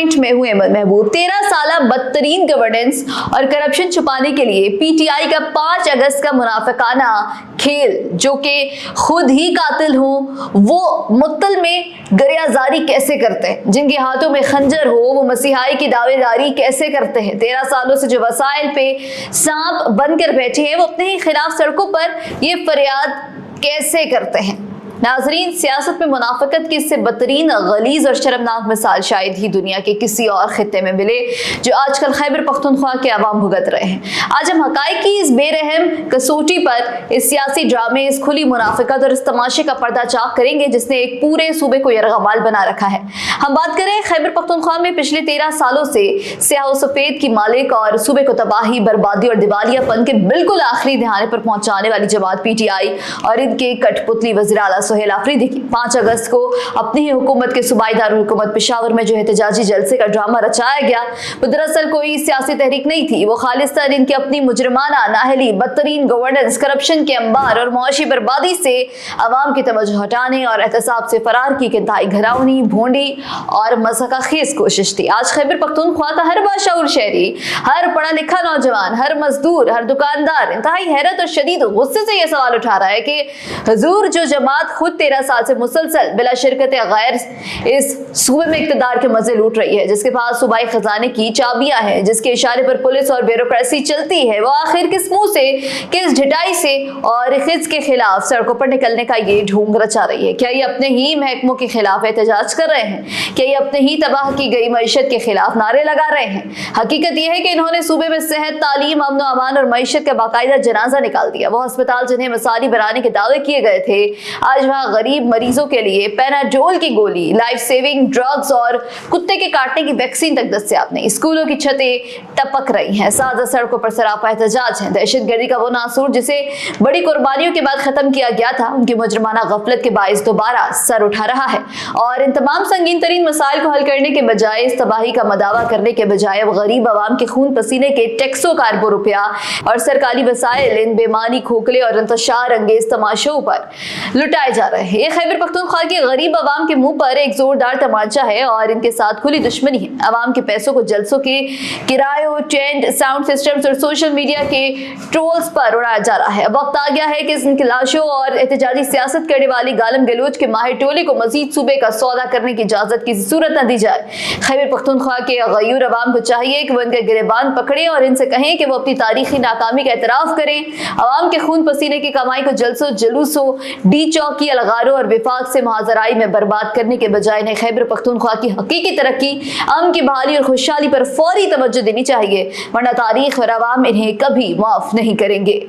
Point में हुए महबूब। 13 साल बदतरीन गवर्नेंस और करप्शन छुपाने के लिए पीटीआई का 5 अगस्त का मुनाफिकाना खेल, जो कि खुद ही कातिल हो, वो मुत्तल में गरियाजारी कैसे करते हैं, जिनके हाथों में खंजर हो वो मसीहाई की दावेदारी कैसे करते हैं। 13 सालों से जो वसाइल पे सांप बनकर बैठे हैं वो अपने ही खिलाफ सड़कों पर ये फरियाद कैसे करते हैं। नाजरीन, सियासत में मुनाफिकत की इससे बदतरीन, गलीज और शर्मनाक मिसाल शायद ही दुनिया के किसी और खित्ते में मिले, जो आजकल खैबर पख्तूनख्वा के अवाम भुगत रहे हैं। आज हम हकाइक की इस बेरहम कसौटी पर इस सियासी ड्रामे, इस खुली मुनाफिकत और इस तमाशे का पर्दा चाक करेंगे जिसने एक पूरे सूबे को यरगमाल बना रखा है। हम बात करें खैबर पख्तूनख्वा में पिछले 13 सालों से स्याह व सफेद की मालिक और सूबे को तबाही, बर्बादी और दिवालियापन के बिल्कुल आखिरी दहाने पर पहुंचाने वाली जमात पीटीआई और इनके कठपुतली वज़ीर आला सुहेल आफरीदी की 5 अगस्त को अपनी ही हुकूमत के सूबाई दारुल हुकूमत पेशावर में जो एहतजाजी जलसे का ड्रामा रचाया गया वो दरअसल कोई सियासी तहरीक नहीं थी। वो खालिस्तान इनकी अपनी मुजरमाना, नाहली, बदतरीन गवर्नेंस, करप्शन के अंबार और मुआशी बर्बादी से अवाम की तवज्जो हटाने और एहतसाब से फरार की इंतहाई घरावनी, भोंडी और मज़ाक़खेज़ कोशिश थी। आज खैबर पख्तूनख्वा का हर बाशऊर शहरी, हर पढ़ा लिखा नौजवान, हर मजदूर, हर दुकानदार इंतहाई हैरत और शदीद गुस्से से यह सवाल उठा रहा है कि हुजूर, जो जमात खुद 13 साल से मुसलसल बिला शिरकत गैर इस सूबे में इक़्तिदार के मजे लूट रही है, जिसके पास सूबाई खजाने की चाबियां हैं, जिसके इशारे पर पुलिस और ब्यूरोक्रेसी चलती है, वो आखिर किस मुंह से, किस ढिठाई से और खिज के खिलाफ सड़कों पर निकलने का ये ढोंग रचा रही है। क्या ये अपने ही महकमों के खिलाफ एहतजाज कर रहे हैं? क्या ये अपने ही तबाह की गई मईशत के खिलाफ नारे लगा रहे हैं? हकीकत यह है कि इन्होंने सूबे में सेहत, तालीम, अमन व अमान और मईशत का बाकायदा जनाजा निकाल दिया। वो अस्पताल जिन्हें मिसाली बनाने के दावे किए गए थे, आज वहाँ गरीब मरीजों के लिए पेनाडोल की गोली, लाइफ सेविंग ड्रग्स और कुत्ते के काटने की वैक्सीन तक दस्तयाब नहीं। स्कूलों की छतें टपक रही हैं, सादा सड़कों पर सरापा एहतजाज है। दहशतगर्दी का वो नासूर जिसे बड़ी कुर्बानियों के बाद खत्म किया गया था, उनकी मुजरमाना गफलत के बाइस दोबारा सर उठा रहा है और इन तमाम संगीन तरीन मसाइल को हल करने के बजाय, इस तबाही का मदावा करने के बजाय अब गरीब आवाम के खून पसीने के टैक्सों का अरबों रुपया और सरकारी वसाइल इन बेमानी, खोखले और इंतशार अंगेज तमाशों पर लुटाए जा रहे हैं। ये खैबर पख्तूनख्वा के गरीब आवाम के मुंह पर एक जोरदार तमाचा है और इनके साथ खुली दुश्मनी है। आवाम के पैसों को जलसों के किरायों, टेंट, साउंड सिस्टम्स और सोशल मीडिया के ट्रोल्स पर उड़ाया जा रहा है। अब वक्त आ गया है कि इनकी लाशों और एहतजाजी सियासत करने वाली गालम गलोच के माहिर टोले को मजीद सूबे का सौदा करने की इजाजत की सूरत न दी जाए। खैबर पख्तूनख्वा के गयूर आवाम को चाहिए कि वो इनके गिरबान पकड़े और इनसे कहें कि वो अपनी तारीखी नाकामी का एतराफ करें। आवाम के खून पसीने की कमाई को जलसों, जुलूसों, डी चौकी, अलगारों और विफाक से मुहाजराई में बर्बाद करने के बजाय इन्हें खैबर पख्तूनख्वा की हकीकी तरक्की, अमन की बहाली और खुशहाली पर फौरी तवज्जो देनी चाहिए, वरना तारीख और अवाम इन्हें कभी माफ नहीं करेंगे।